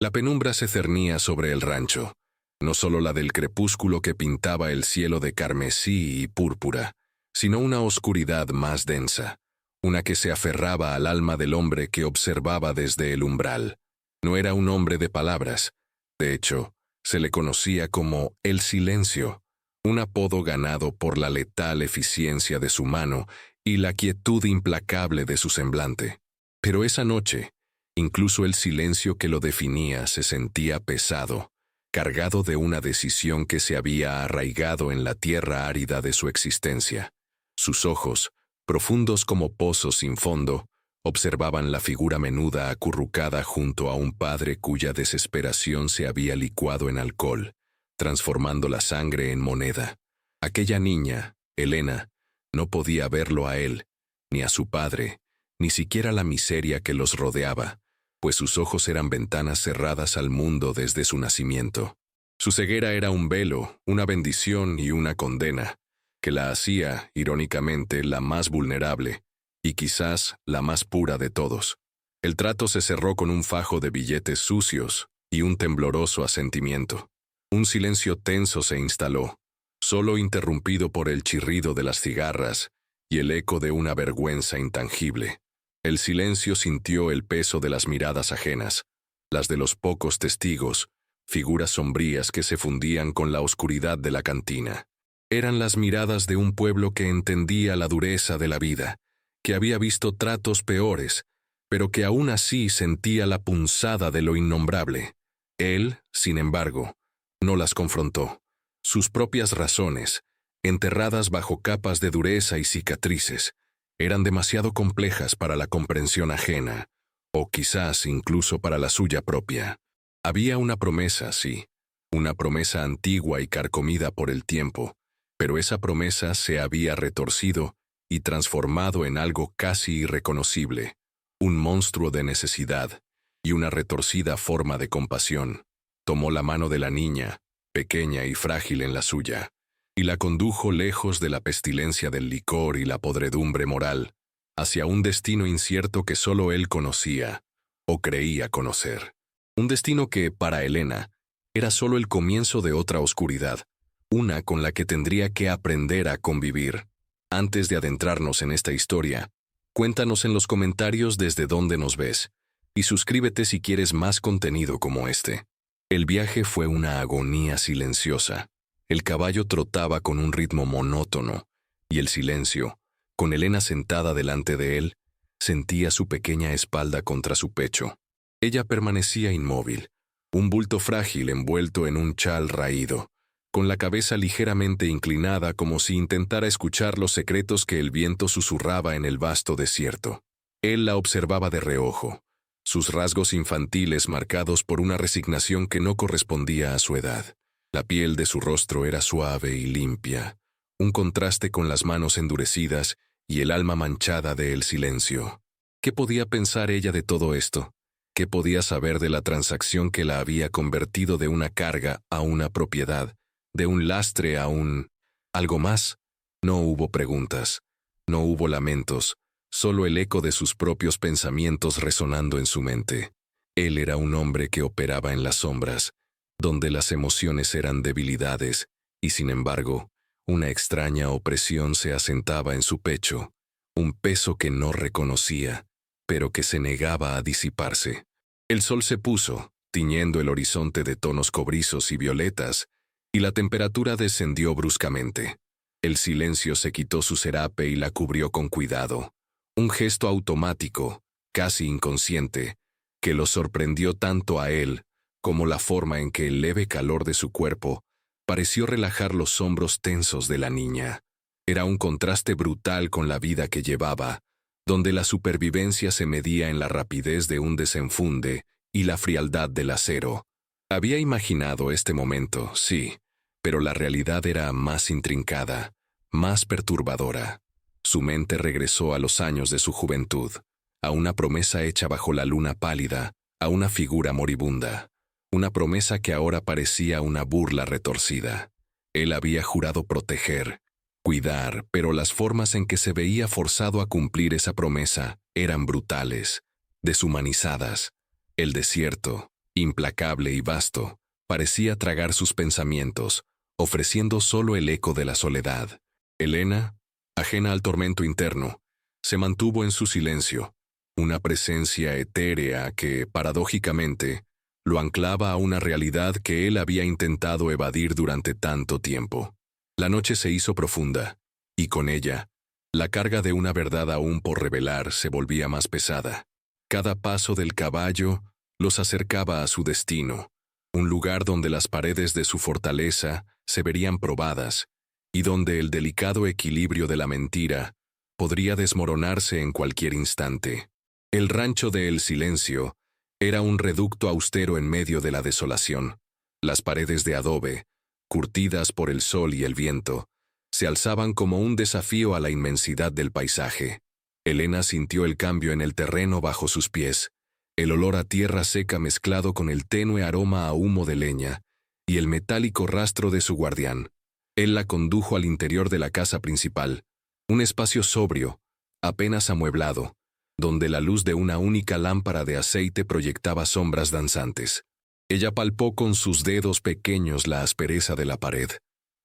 La penumbra se cernía sobre el rancho, no solo la del crepúsculo que pintaba el cielo de carmesí y púrpura, sino una oscuridad más densa, una que se aferraba al alma del hombre que observaba desde el umbral. No era un hombre de palabras, de hecho, se le conocía como el Silencio, un apodo ganado por la letal eficiencia de su mano y la quietud implacable de su semblante. Pero esa noche, incluso el silencio que lo definía se sentía pesado, cargado de una decisión que se había arraigado en la tierra árida de su existencia. Sus ojos, profundos como pozos sin fondo, observaban la figura menuda acurrucada junto a un padre cuya desesperación se había licuado en alcohol, transformando la sangre en moneda. Aquella niña, Elena, no podía verlo a él, ni a su padre, ni siquiera la miseria que los rodeaba, pues sus ojos eran ventanas cerradas al mundo desde su nacimiento. Su ceguera era un velo, una bendición y una condena, que la hacía, irónicamente, la más vulnerable, y quizás la más pura de todos. El trato se cerró con un fajo de billetes sucios y un tembloroso asentimiento. Un silencio tenso se instaló, solo interrumpido por el chirrido de las cigarras y el eco de una vergüenza intangible. El silencio sintió el peso de las miradas ajenas, las de los pocos testigos, figuras sombrías que se fundían con la oscuridad de la cantina. Eran las miradas de un pueblo que entendía la dureza de la vida, que había visto tratos peores, pero que aún así sentía la punzada de lo innombrable. Él, sin embargo, no las confrontó. Sus propias razones, enterradas bajo capas de dureza y cicatrices, eran demasiado complejas para la comprensión ajena, o quizás incluso para la suya propia. Había una promesa, sí, una promesa antigua y carcomida por el tiempo, pero esa promesa se había retorcido y transformado en algo casi irreconocible, un monstruo de necesidad y una retorcida forma de compasión. Tomó la mano de la niña, pequeña y frágil en la suya, y la condujo lejos de la pestilencia del licor y la podredumbre moral, hacia un destino incierto que solo él conocía, o creía conocer. Un destino que, para Elena, era solo el comienzo de otra oscuridad, una con la que tendría que aprender a convivir. Antes de adentrarnos en esta historia, cuéntanos en los comentarios desde dónde nos ves, y suscríbete si quieres más contenido como este. El viaje fue una agonía silenciosa. El caballo trotaba con un ritmo monótono, y el silencio, con Elena sentada delante de él, sentía su pequeña espalda contra su pecho. Ella permanecía inmóvil, un bulto frágil envuelto en un chal raído, con la cabeza ligeramente inclinada como si intentara escuchar los secretos que el viento susurraba en el vasto desierto. Él la observaba de reojo, sus rasgos infantiles marcados por una resignación que no correspondía a su edad. La piel de su rostro era suave y limpia, un contraste con las manos endurecidas y el alma manchada del silencio. ¿Qué podía pensar ella de todo esto? ¿Qué podía saber de la transacción que la había convertido de una carga a una propiedad, de un lastre a un... algo más? No hubo preguntas, no hubo lamentos, solo el eco de sus propios pensamientos resonando en su mente. Él era un hombre que operaba en las sombras, donde las emociones eran debilidades, y sin embargo, una extraña opresión se asentaba en su pecho, un peso que no reconocía, pero que se negaba a disiparse. El sol se puso, tiñendo el horizonte de tonos cobrizos y violetas, y la temperatura descendió bruscamente. El silencio se quitó su serape y la cubrió con cuidado. Un gesto automático, casi inconsciente, que lo sorprendió tanto a él como la forma en que el leve calor de su cuerpo pareció relajar los hombros tensos de la niña. Era un contraste brutal con la vida que llevaba, donde la supervivencia se medía en la rapidez de un desenfunde y la frialdad del acero. Había imaginado este momento, sí, pero la realidad era más intrincada, más perturbadora. Su mente regresó a los años de su juventud, a una promesa hecha bajo la luna pálida, a una figura moribunda, una promesa que ahora parecía una burla retorcida. Él había jurado proteger, cuidar, pero las formas en que se veía forzado a cumplir esa promesa eran brutales, deshumanizadas. El desierto, implacable y vasto, parecía tragar sus pensamientos, ofreciendo solo el eco de la soledad. Elena, ajena al tormento interno, se mantuvo en su silencio, una presencia etérea que, paradójicamente, lo anclaba a una realidad que él había intentado evadir durante tanto tiempo. La noche se hizo profunda, y con ella, la carga de una verdad aún por revelar se volvía más pesada. Cada paso del caballo los acercaba a su destino, un lugar donde las paredes de su fortaleza se verían probadas, y donde el delicado equilibrio de la mentira podría desmoronarse en cualquier instante. El rancho de El Silencio era un reducto austero en medio de la desolación. Las paredes de adobe, curtidas por el sol y el viento, se alzaban como un desafío a la inmensidad del paisaje. Elena sintió el cambio en el terreno bajo sus pies, el olor a tierra seca mezclado con el tenue aroma a humo de leña y el metálico rastro de su guardián. Él la condujo al interior de la casa principal, un espacio sobrio, apenas amueblado, donde la luz de una única lámpara de aceite proyectaba sombras danzantes. Ella palpó con sus dedos pequeños la aspereza de la pared,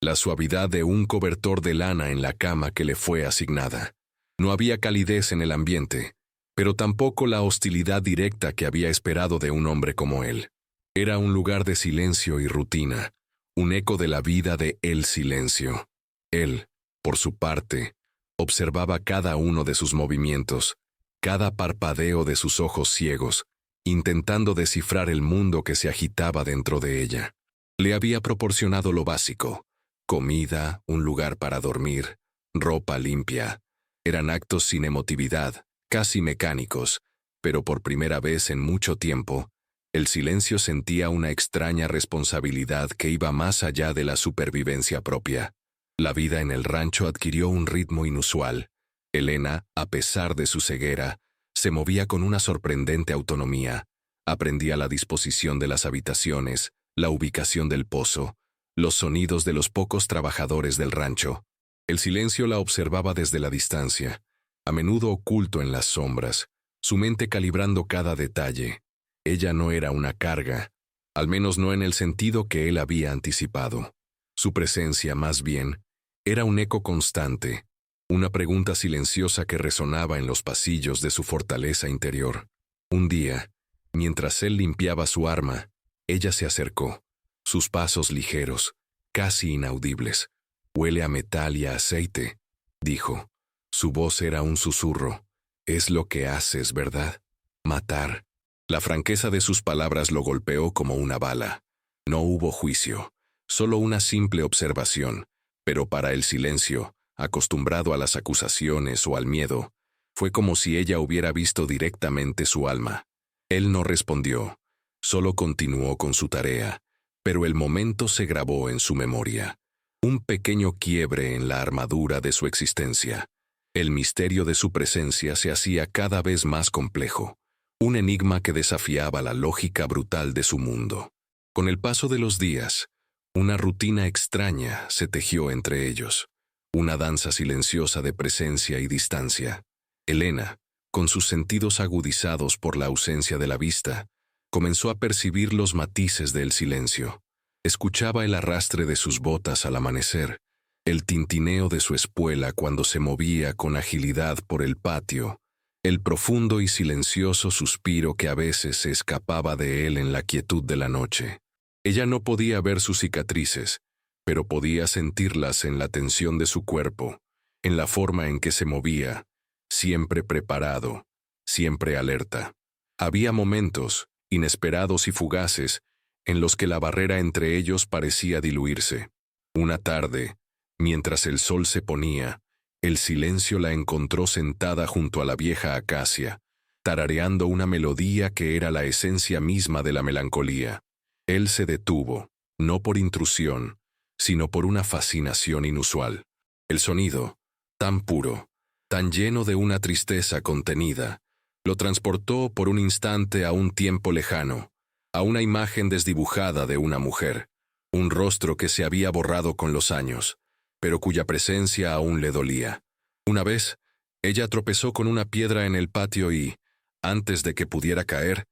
la suavidad de un cobertor de lana en la cama que le fue asignada. No había calidez en el ambiente, pero tampoco la hostilidad directa que había esperado de un hombre como él. Era un lugar de silencio y rutina, un eco de la vida de El Silencio. Él, por su parte, observaba cada uno de sus movimientos, cada parpadeo de sus ojos ciegos, intentando descifrar el mundo que se agitaba dentro de ella. Le había proporcionado lo básico: comida, un lugar para dormir, ropa limpia. Eran actos sin emotividad, casi mecánicos, pero por primera vez en mucho tiempo, El Silencio sentía una extraña responsabilidad que iba más allá de la supervivencia propia. La vida en el rancho adquirió un ritmo inusual. Elena, a pesar de su ceguera, se movía con una sorprendente autonomía. Aprendía la disposición de las habitaciones, la ubicación del pozo, los sonidos de los pocos trabajadores del rancho. El Silencio la observaba desde la distancia, a menudo oculto en las sombras, su mente calibrando cada detalle. Ella no era una carga, al menos no en el sentido que él había anticipado. Su presencia, más bien, era un eco constante, una pregunta silenciosa que resonaba en los pasillos de su fortaleza interior. Un día, mientras él limpiaba su arma, ella se acercó, sus pasos ligeros, casi inaudibles. «Huele a metal y a aceite», dijo. Su voz era un susurro. «Es lo que haces, ¿verdad? Matar». La franqueza de sus palabras lo golpeó como una bala. No hubo juicio, solo una simple observación, pero para El Silencio, acostumbrado a las acusaciones o al miedo, fue como si ella hubiera visto directamente su alma. Él no respondió, solo continuó con su tarea, pero el momento se grabó en su memoria. Un pequeño quiebre en la armadura de su existencia. El misterio de su presencia se hacía cada vez más complejo, un enigma que desafiaba la lógica brutal de su mundo. Con el paso de los días, una rutina extraña se tejió entre ellos, una danza silenciosa de presencia y distancia. Elena, con sus sentidos agudizados por la ausencia de la vista, comenzó a percibir los matices del silencio. Escuchaba el arrastre de sus botas al amanecer, el tintineo de su espuela cuando se movía con agilidad por el patio, el profundo y silencioso suspiro que a veces se escapaba de él en la quietud de la noche. Ella no podía ver sus cicatrices, pero podía sentirlas en la tensión de su cuerpo, en la forma en que se movía, siempre preparado, siempre alerta. Había momentos, inesperados y fugaces, en los que la barrera entre ellos parecía diluirse. Una tarde, mientras el sol se ponía, El Silencio la encontró sentada junto a la vieja acacia, tarareando una melodía que era la esencia misma de la melancolía. Él se detuvo, no por intrusión, sino por una fascinación inusual. El sonido, tan puro, tan lleno de una tristeza contenida, lo transportó por un instante a un tiempo lejano, a una imagen desdibujada de una mujer, un rostro que se había borrado con los años, pero cuya presencia aún le dolía. Una vez, ella tropezó con una piedra en el patio y, antes de que pudiera caer,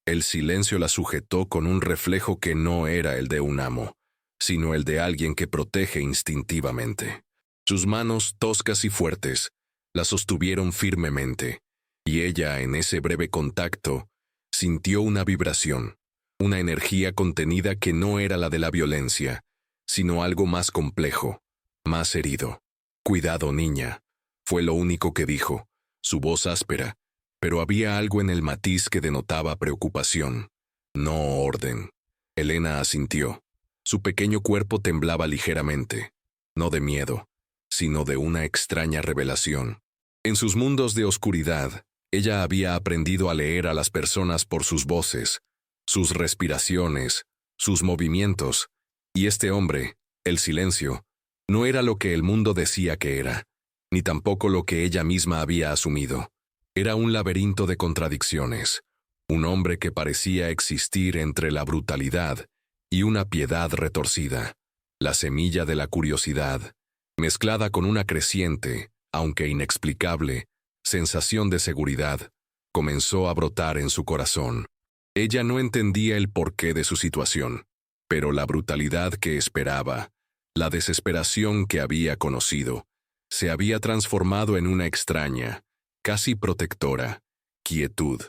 El silencio la sujetó con un reflejo que no era el de un amo, sino el de alguien que protege instintivamente. Sus manos, toscas y fuertes, la sostuvieron firmemente, y ella, en ese breve contacto, sintió una vibración, una energía contenida que no era la de la violencia, sino algo más complejo, más herido. «Cuidado, niña», fue lo único que dijo, su voz áspera, pero había algo en el matiz que denotaba preocupación, no orden. Elena asintió. Su pequeño cuerpo temblaba ligeramente, no de miedo, sino de una extraña revelación. En sus mundos de oscuridad, ella había aprendido a leer a las personas por sus voces, sus respiraciones, sus movimientos, y este hombre, el silencio, no era lo que el mundo decía que era, ni tampoco lo que ella misma había asumido. Era un laberinto de contradicciones, un hombre que parecía existir entre la brutalidad y una piedad retorcida, la semilla de la curiosidad, mezclada con una creciente, aunque inexplicable, sensación de seguridad, comenzó a brotar en su corazón. Ella no entendía el porqué de su situación, pero la brutalidad que esperaba, la desesperación que había conocido, se había transformado en una extraña, casi protectora, quietud.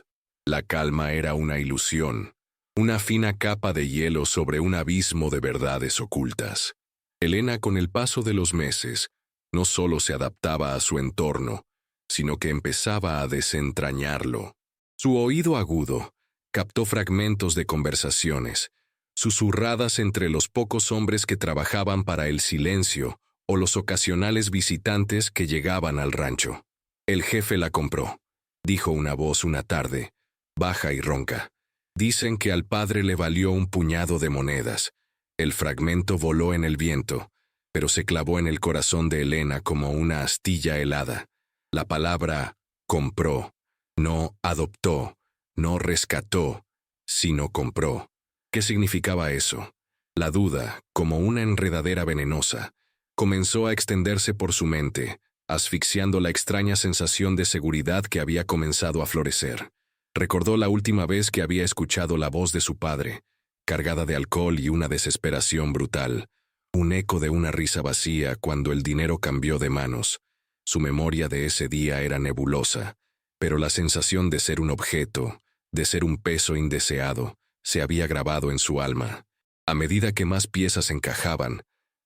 La calma era una ilusión, una fina capa de hielo sobre un abismo de verdades ocultas. Elena, con el paso de los meses, no solo se adaptaba a su entorno, sino que empezaba a desentrañarlo. Su oído agudo captó fragmentos de conversaciones, susurradas entre los pocos hombres que trabajaban para el silencio o los ocasionales visitantes que llegaban al rancho. «El jefe la compró», dijo una voz una tarde, baja y ronca. «Dicen que al padre le valió un puñado de monedas». El fragmento voló en el viento, pero se clavó en el corazón de Elena como una astilla helada. La palabra «compró», no adoptó, no rescató, sino compró. ¿Qué significaba eso? La duda, como una enredadera venenosa, comenzó a extenderse por su mente, asfixiando la extraña sensación de seguridad que había comenzado a florecer. Recordó la última vez que había escuchado la voz de su padre, cargada de alcohol y una desesperación brutal, un eco de una risa vacía cuando el dinero cambió de manos. Su memoria de ese día era nebulosa, pero la sensación de ser un objeto, de ser un peso indeseado, se había grabado en su alma. A medida que más piezas encajaban,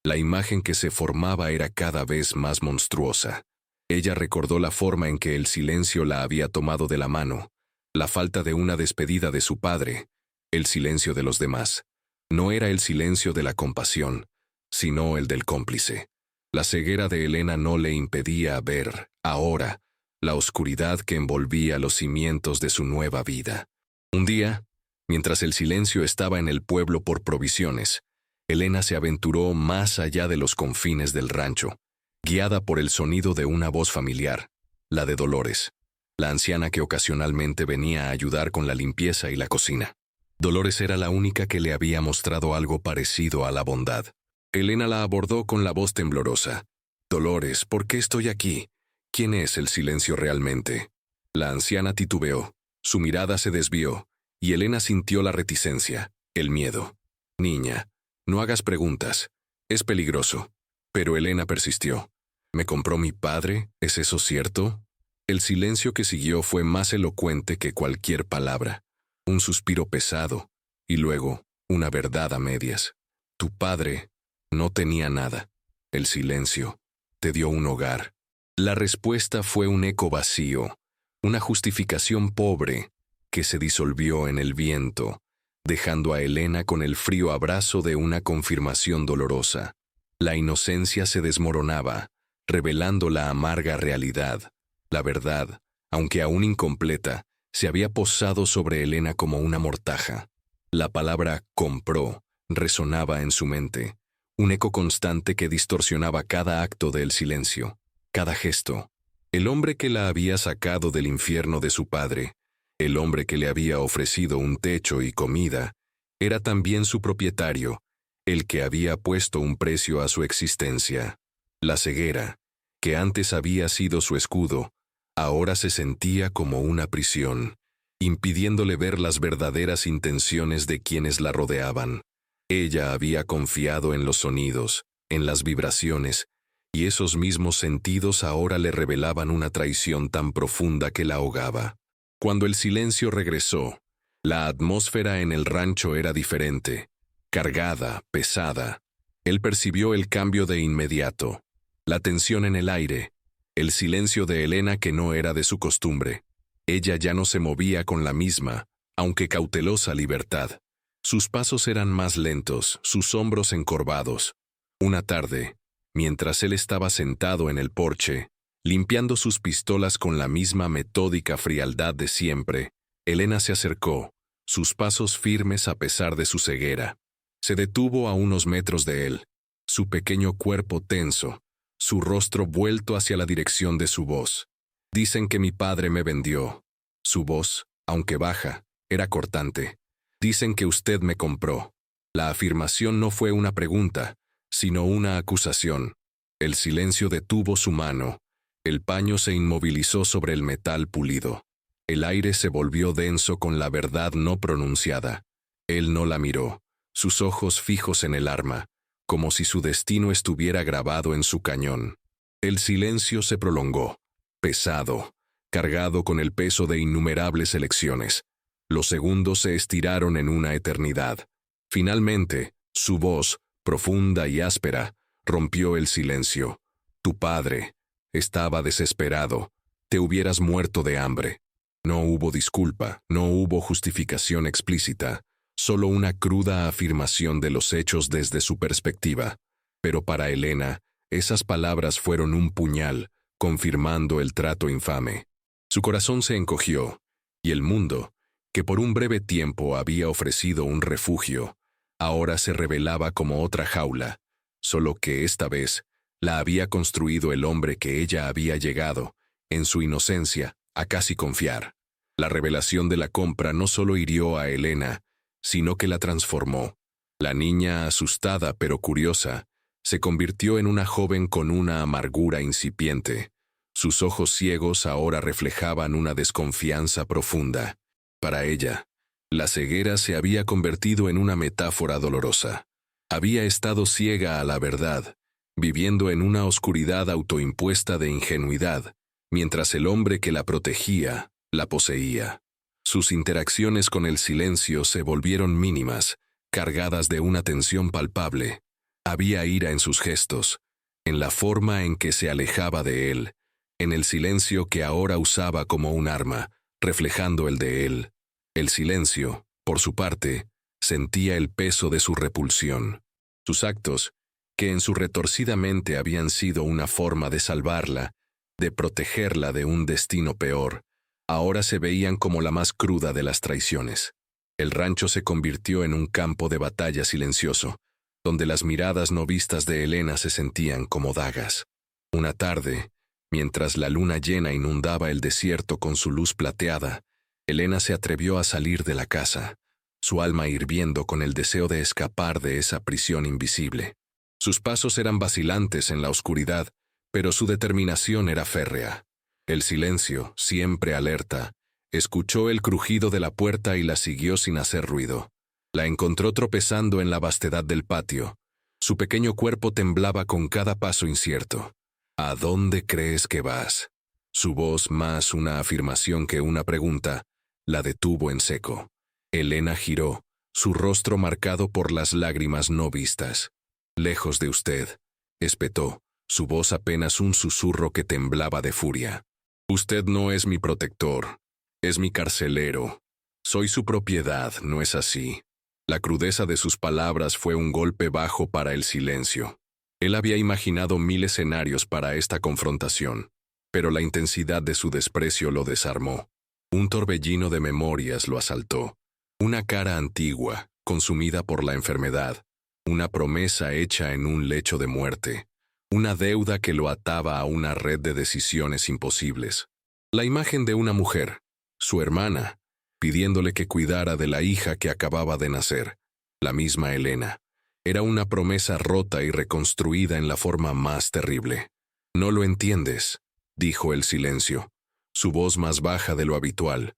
la imagen que se formaba era cada vez más monstruosa. Ella recordó la forma en que el silencio la había tomado de la mano, la falta de una despedida de su padre, el silencio de los demás. No era el silencio de la compasión, sino el del cómplice. La ceguera de Elena no le impedía ver, ahora, la oscuridad que envolvía los cimientos de su nueva vida. Un día, mientras el silencio estaba en el pueblo por provisiones, Elena se aventuró más allá de los confines del rancho, guiada por el sonido de una voz familiar, la de Dolores, la anciana que ocasionalmente venía a ayudar con la limpieza y la cocina. Dolores era la única que le había mostrado algo parecido a la bondad. Elena la abordó con la voz temblorosa. «Dolores, ¿por qué estoy aquí? ¿Quién es el silencio realmente?» La anciana titubeó, su mirada se desvió, y Elena sintió la reticencia, el miedo. «Niña, no hagas preguntas, es peligroso». Pero Elena persistió. «¿Me compró mi padre? ¿Es eso cierto?» El silencio que siguió fue más elocuente que cualquier palabra. Un suspiro pesado, y luego una verdad a medias. «Tu padre no tenía nada. El silencio te dio un hogar». La respuesta fue un eco vacío, una justificación pobre que se disolvió en el viento, dejando a Elena con el frío abrazo de una confirmación dolorosa. La inocencia se desmoronaba, revelando la amarga realidad. La verdad, aunque aún incompleta, se había posado sobre Elena como una mortaja. La palabra «compró» resonaba en su mente, un eco constante que distorsionaba cada acto del silencio, cada gesto. El hombre que la había sacado del infierno de su padre, el hombre que le había ofrecido un techo y comida, era también su propietario, el que había puesto un precio a su existencia. La ceguera, que antes había sido su escudo, ahora se sentía como una prisión, impidiéndole ver las verdaderas intenciones de quienes la rodeaban. Ella había confiado en los sonidos, en las vibraciones, y esos mismos sentidos ahora le revelaban una traición tan profunda que la ahogaba. Cuando el silencio regresó, la atmósfera en el rancho era diferente, cargada, pesada. Él percibió el cambio de inmediato, la tensión en el aire, el silencio de Elena que no era de su costumbre. Ella ya no se movía con la misma, aunque cautelosa libertad. Sus pasos eran más lentos, sus hombros encorvados. Una tarde, mientras él estaba sentado en el porche, limpiando sus pistolas con la misma metódica frialdad de siempre, Elena se acercó, sus pasos firmes a pesar de su ceguera. Se detuvo a unos metros de él, su pequeño cuerpo tenso, su rostro vuelto hacia la dirección de su voz. Dicen que mi padre me vendió. Su voz, aunque baja, era cortante. Dicen que usted me compró. La afirmación no fue una pregunta, sino una acusación. El silencio detuvo su mano. El paño se inmovilizó sobre el metal pulido. El aire se volvió denso con la verdad no pronunciada. Él no la miró, sus ojos fijos en el arma, como si su destino estuviera grabado en su cañón. El silencio se prolongó, pesado, cargado con el peso de innumerables elecciones. Los segundos se estiraron en una eternidad. Finalmente, su voz, profunda y áspera, rompió el silencio. Tu padre estaba desesperado. Te hubieras muerto de hambre. No hubo disculpa, no hubo justificación explícita, solo una cruda afirmación de los hechos desde su perspectiva. Pero para Elena, esas palabras fueron un puñal, confirmando el trato infame. Su corazón se encogió, y el mundo, que por un breve tiempo había ofrecido un refugio, ahora se revelaba como otra jaula, solo que esta vez la había construido el hombre que ella había llegado, en su inocencia, a casi confiar. La revelación de la compra no solo hirió a Elena, sino que la transformó. La niña, asustada pero curiosa, se convirtió en una joven con una amargura incipiente. Sus ojos ciegos ahora reflejaban una desconfianza profunda. Para ella, la ceguera se había convertido en una metáfora dolorosa. Había estado ciega a la verdad, viviendo en una oscuridad autoimpuesta de ingenuidad, mientras el hombre que la protegía, la poseía. Sus interacciones con el silencio se volvieron mínimas, cargadas de una tensión palpable. Había ira en sus gestos, en la forma en que se alejaba de él, en el silencio que ahora usaba como un arma, reflejando el de él. El silencio, por su parte, sentía el peso de su repulsión. Sus actos, que en su retorcida mente habían sido una forma de salvarla, de protegerla de un destino peor, ahora se veían como la más cruda de las traiciones. El rancho se convirtió en un campo de batalla silencioso, donde las miradas no vistas de Elena se sentían como dagas. Una tarde, mientras la luna llena inundaba el desierto con su luz plateada, Elena se atrevió a salir de la casa, su alma hirviendo con el deseo de escapar de esa prisión invisible. Sus pasos eran vacilantes en la oscuridad, pero su determinación era férrea. El silencio, siempre alerta, escuchó el crujido de la puerta y la siguió sin hacer ruido. La encontró tropezando en la vastedad del patio. Su pequeño cuerpo temblaba con cada paso incierto. ¿A dónde crees que vas? Su voz, más una afirmación que una pregunta, la detuvo en seco. Elena giró, su rostro marcado por las lágrimas no vistas. Lejos de usted, espetó, su voz apenas un susurro que temblaba de furia. Usted no es mi protector, es mi carcelero. Soy su propiedad, ¿no es así? La crudeza de sus palabras fue un golpe bajo para el silencio. Él había imaginado 1000 escenarios para esta confrontación, pero la intensidad de su desprecio lo desarmó. Un torbellino de memorias lo asaltó. Una cara antigua, consumida por la enfermedad, una promesa hecha en un lecho de muerte, una deuda que lo ataba a una red de decisiones imposibles. La imagen de una mujer, su hermana, pidiéndole que cuidara de la hija que acababa de nacer, la misma Elena. Era una promesa rota y reconstruida en la forma más terrible. No lo entiendes, dijo el silencio, su voz más baja de lo habitual,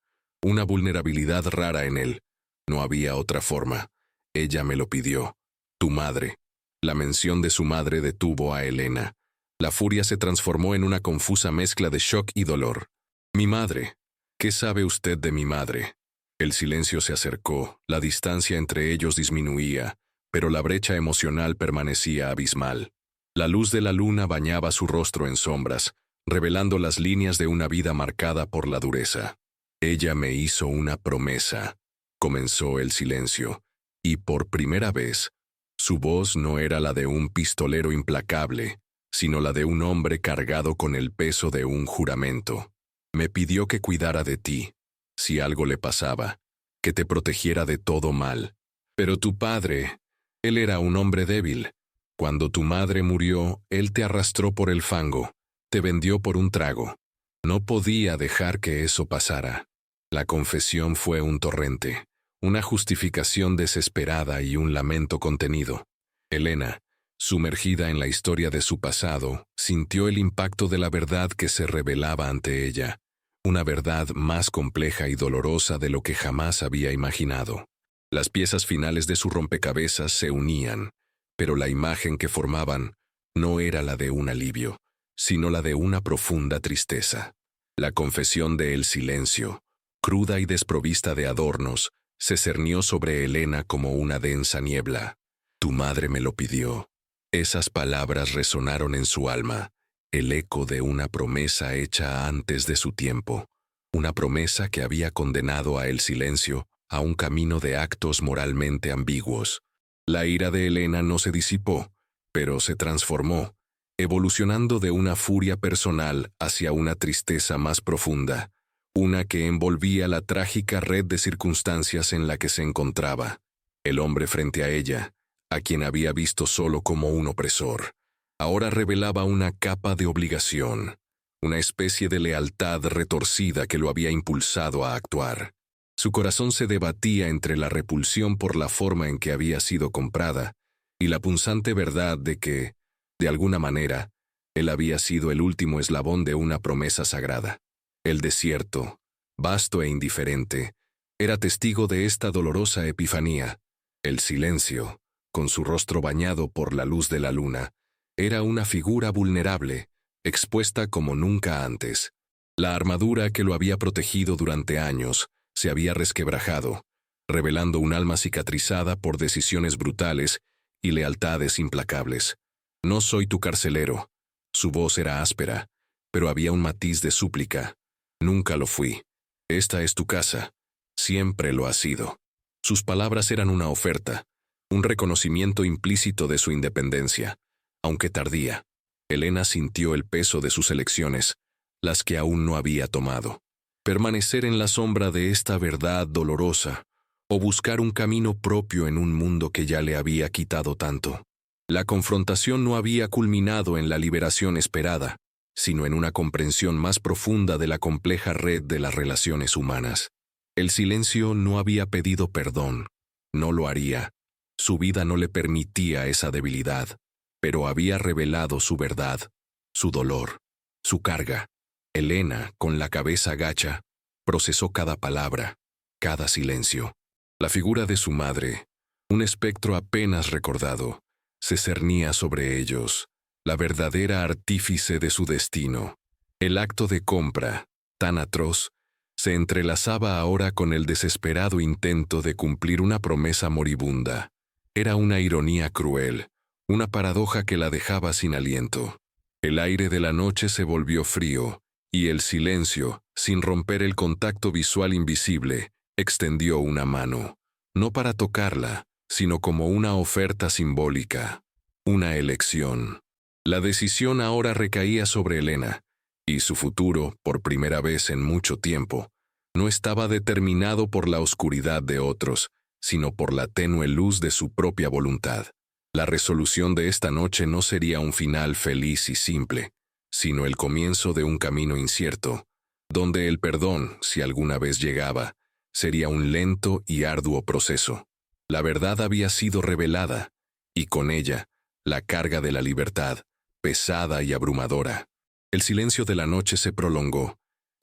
una vulnerabilidad rara en él. No había otra forma. Ella me lo pidió. Tu madre. La mención de su madre detuvo a Elena. La furia se transformó en una confusa mezcla de shock y dolor. Mi madre. ¿Qué sabe usted de mi madre? El silencio se acercó, la distancia entre ellos disminuía, pero la brecha emocional permanecía abismal. La luz de la luna bañaba su rostro en sombras, revelando las líneas de una vida marcada por la dureza. Ella me hizo una promesa. Comenzó el silencio, y por primera vez, su voz no era la de un pistolero implacable, sino la de un hombre cargado con el peso de un juramento. Me pidió que cuidara de ti, si algo le pasaba, que te protegiera de todo mal. Pero tu padre, él era un hombre débil. Cuando tu madre murió, él te arrastró por el fango, te vendió por un trago. No podía dejar que eso pasara. La confesión fue un torrente, una justificación desesperada y un lamento contenido. Elena, sumergida en la historia de su pasado, sintió el impacto de la verdad que se revelaba ante ella, una verdad más compleja y dolorosa de lo que jamás había imaginado. Las piezas finales de su rompecabezas se unían, pero la imagen que formaban no era la de un alivio, sino la de una profunda tristeza. La confesión de el silencio, cruda y desprovista de adornos, se cernió sobre Elena como una densa niebla. Tu madre me lo pidió. Esas palabras resonaron en su alma, el eco de una promesa hecha antes de su tiempo, una promesa que había condenado a el silencio a un camino de actos moralmente ambiguos. La ira de Elena no se disipó, pero se transformó, evolucionando de una furia personal hacia una tristeza más profunda, una que envolvía la trágica red de circunstancias en la que se encontraba. El hombre frente a ella, a quien había visto solo como un opresor, ahora revelaba una capa de obligación, una especie de lealtad retorcida que lo había impulsado a actuar. Su corazón se debatía entre la repulsión por la forma en que había sido comprada y la punzante verdad de que, de alguna manera, él había sido el último eslabón de una promesa sagrada. El desierto, vasto e indiferente, era testigo de esta dolorosa epifanía. El silencio, con su rostro bañado por la luz de la luna, era una figura vulnerable, expuesta como nunca antes. La armadura que lo había protegido durante años se había resquebrajado, revelando un alma cicatrizada por decisiones brutales y lealtades implacables. No soy tu carcelero. Su voz era áspera, pero había un matiz de súplica. Nunca lo fui. Esta es tu casa. Siempre lo ha sido. Sus palabras eran una oferta, un reconocimiento implícito de su independencia, aunque tardía. Elena sintió el peso de sus elecciones, las que aún no había tomado. Permanecer en la sombra de esta verdad dolorosa, o buscar un camino propio en un mundo que ya le había quitado tanto. La confrontación no había culminado en la liberación esperada, sino en una comprensión más profunda de la compleja red de las relaciones humanas. El silencio no había pedido perdón, no lo haría. Su vida no le permitía esa debilidad, pero había revelado su verdad, su dolor, su carga. Elena, con la cabeza gacha, procesó cada palabra, cada silencio. La figura de su madre, un espectro apenas recordado, se cernía sobre ellos, la verdadera artífice de su destino. El acto de compra, tan atroz, se entrelazaba ahora con el desesperado intento de cumplir una promesa moribunda. Era una ironía cruel, una paradoja que la dejaba sin aliento. El aire de la noche se volvió frío, y el silencio, sin romper el contacto visual invisible, extendió una mano, no para tocarla, sino como una oferta simbólica, una elección. La decisión ahora recaía sobre Elena, y su futuro, por primera vez en mucho tiempo, no estaba determinado por la oscuridad de otros, sino por la tenue luz de su propia voluntad. La resolución de esta noche no sería un final feliz y simple, sino el comienzo de un camino incierto, donde el perdón, si alguna vez llegaba, sería un lento y arduo proceso. La verdad había sido revelada, y con ella, la carga de la libertad, pesada y abrumadora. El silencio de la noche se prolongó,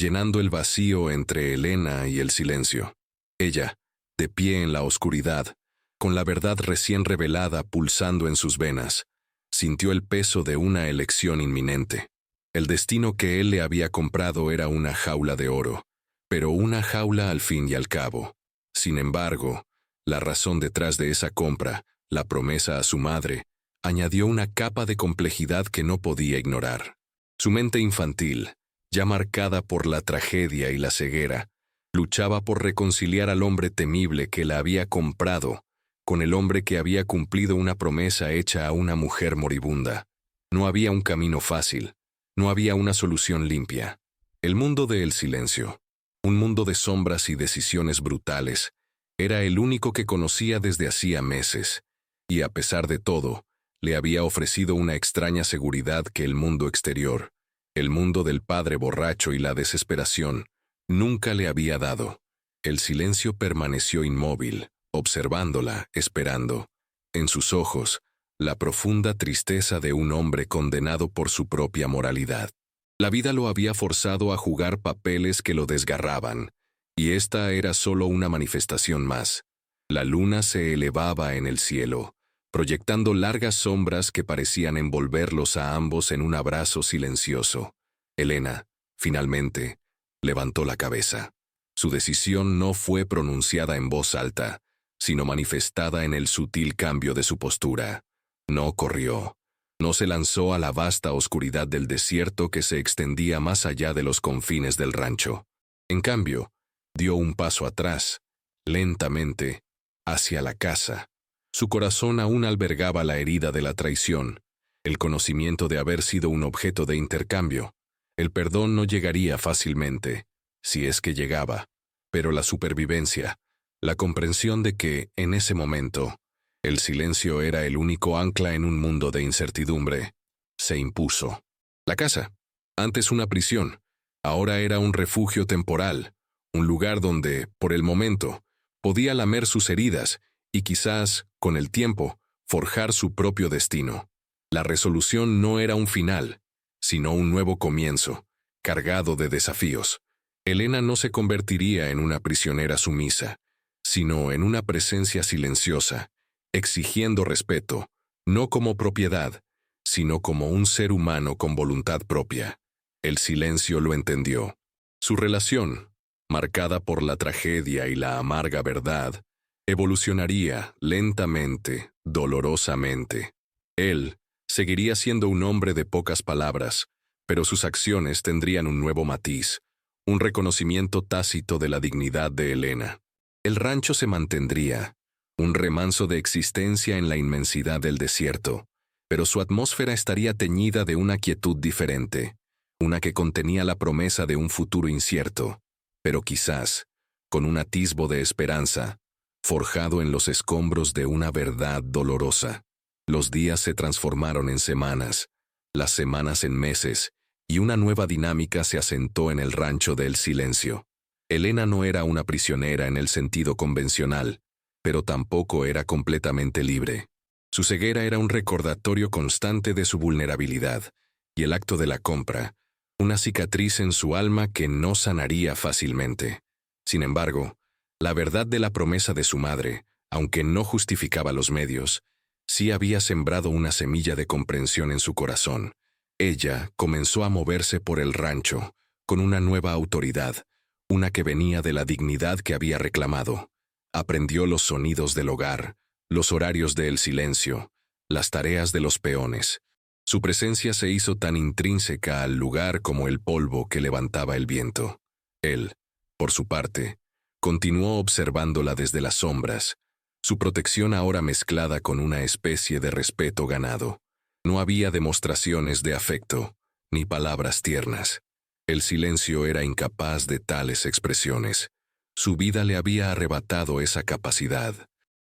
llenando el vacío entre Elena y el silencio. Ella, de pie en la oscuridad, con la verdad recién revelada pulsando en sus venas, sintió el peso de una elección inminente. El destino que él le había comprado era una jaula de oro, pero una jaula al fin y al cabo. Sin embargo, la razón detrás de esa compra, la promesa a su madre, añadió una capa de complejidad que no podía ignorar. Su mente infantil, ya marcada por la tragedia y la ceguera, luchaba por reconciliar al hombre temible que la había comprado con el hombre que había cumplido una promesa hecha a una mujer moribunda. No había un camino fácil, no había una solución limpia. El mundo del silencio, un mundo de sombras y decisiones brutales, era el único que conocía desde hacía meses, y a pesar de todo, le había ofrecido una extraña seguridad que el mundo exterior, el mundo del padre borracho y la desesperación, nunca le había dado. El silencio permaneció inmóvil, observándola, esperando. En sus ojos, la profunda tristeza de un hombre condenado por su propia moralidad. La vida lo había forzado a jugar papeles que lo desgarraban, y esta era solo una manifestación más. La luna se elevaba en el cielo, proyectando largas sombras que parecían envolverlos a ambos en un abrazo silencioso. Elena, finalmente, levantó la cabeza. Su decisión no fue pronunciada en voz alta, sino manifestada en el sutil cambio de su postura. No corrió. No se lanzó a la vasta oscuridad del desierto que se extendía más allá de los confines del rancho. En cambio, dio un paso atrás, lentamente, hacia la casa. Su corazón aún albergaba la herida de la traición, el conocimiento de haber sido un objeto de intercambio. El perdón no llegaría fácilmente, si es que llegaba, pero la supervivencia, la comprensión de que, en ese momento, el silencio era el único ancla en un mundo de incertidumbre, se impuso. La casa, antes una prisión, ahora era un refugio temporal, un lugar donde, por el momento, podía lamer sus heridas y quizás, con el tiempo, forjar su propio destino. La resolución no era un final, sino un nuevo comienzo, cargado de desafíos. Elena no se convertiría en una prisionera sumisa, sino en una presencia silenciosa, exigiendo respeto, no como propiedad, sino como un ser humano con voluntad propia. El silencio lo entendió. Su relación, marcada por la tragedia y la amarga verdad, evolucionaría lentamente, dolorosamente. Él seguiría siendo un hombre de pocas palabras, pero sus acciones tendrían un nuevo matiz, un reconocimiento tácito de la dignidad de Elena. El rancho se mantendría, un remanso de existencia en la inmensidad del desierto, pero su atmósfera estaría teñida de una quietud diferente, una que contenía la promesa de un futuro incierto, pero quizás, con un atisbo de esperanza, forjado en los escombros de una verdad dolorosa. Los días se transformaron en semanas, las semanas en meses, y una nueva dinámica se asentó en el rancho del silencio. Elena no era una prisionera en el sentido convencional, pero tampoco era completamente libre. Su ceguera era un recordatorio constante de su vulnerabilidad, y el acto de la compra, una cicatriz en su alma que no sanaría fácilmente. Sin embargo, la verdad de la promesa de su madre, aunque no justificaba los medios, sí había sembrado una semilla de comprensión en su corazón. Ella comenzó a moverse por el rancho, con una nueva autoridad, una que venía de la dignidad que había reclamado. Aprendió los sonidos del hogar, los horarios del silencio, las tareas de los peones. Su presencia se hizo tan intrínseca al lugar como el polvo que levantaba el viento. Él, por su parte, continuó observándola desde las sombras, su protección ahora mezclada con una especie de respeto ganado. No había demostraciones de afecto, ni palabras tiernas. El silencio era incapaz de tales expresiones. Su vida le había arrebatado esa capacidad,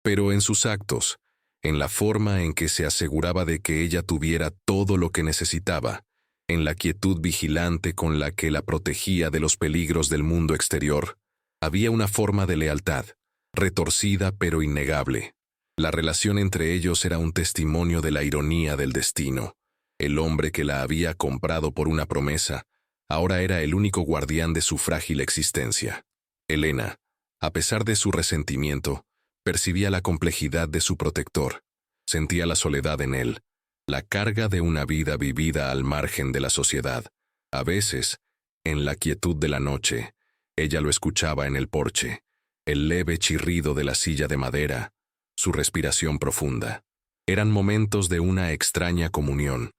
pero en sus actos, en la forma en que se aseguraba de que ella tuviera todo lo que necesitaba, en la quietud vigilante con la que la protegía de los peligros del mundo exterior, había una forma de lealtad, retorcida pero innegable. La relación entre ellos era un testimonio de la ironía del destino. El hombre que la había comprado por una promesa, ahora era el único guardián de su frágil existencia. Elena, a pesar de su resentimiento, percibía la complejidad de su protector, sentía la soledad en él, la carga de una vida vivida al margen de la sociedad. A veces, en la quietud de la noche, ella lo escuchaba en el porche, el leve chirrido de la silla de madera, su respiración profunda. Eran momentos de una extraña comunión,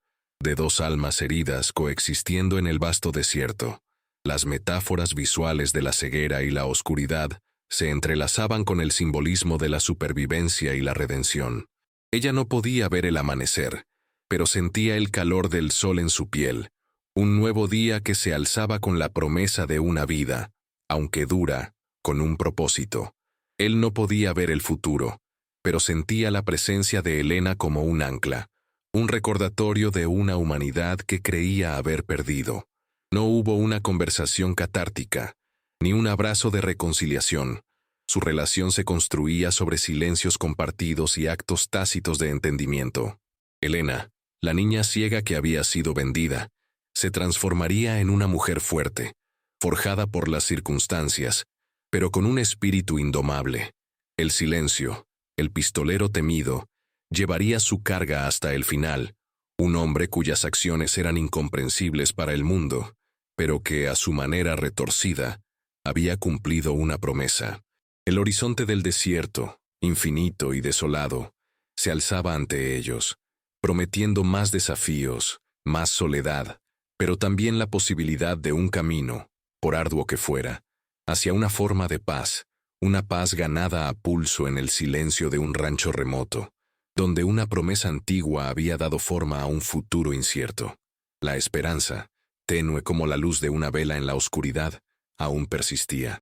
de dos almas heridas coexistiendo en el vasto desierto. Las metáforas visuales de la ceguera y la oscuridad se entrelazaban con el simbolismo de la supervivencia y la redención. Ella no podía ver el amanecer, pero sentía el calor del sol en su piel, un nuevo día que se alzaba con la promesa de una vida, aunque dura, con un propósito. Él no podía ver el futuro, pero sentía la presencia de Elena como un ancla, un recordatorio de una humanidad que creía haber perdido. No hubo una conversación catártica, ni un abrazo de reconciliación. Su relación se construía sobre silencios compartidos y actos tácitos de entendimiento. Elena, la niña ciega que había sido vendida, se transformaría en una mujer fuerte, forjada por las circunstancias, pero con un espíritu indomable. El silencio, el pistolero temido, llevaría su carga hasta el final, un hombre cuyas acciones eran incomprensibles para el mundo, pero que, a su manera retorcida, había cumplido una promesa. El horizonte del desierto, infinito y desolado, se alzaba ante ellos, prometiendo más desafíos, más soledad, pero también la posibilidad de un camino, por arduo que fuera, hacia una forma de paz, una paz ganada a pulso en el silencio de un rancho remoto, donde una promesa antigua había dado forma a un futuro incierto. La esperanza, tenue como la luz de una vela en la oscuridad, aún persistía.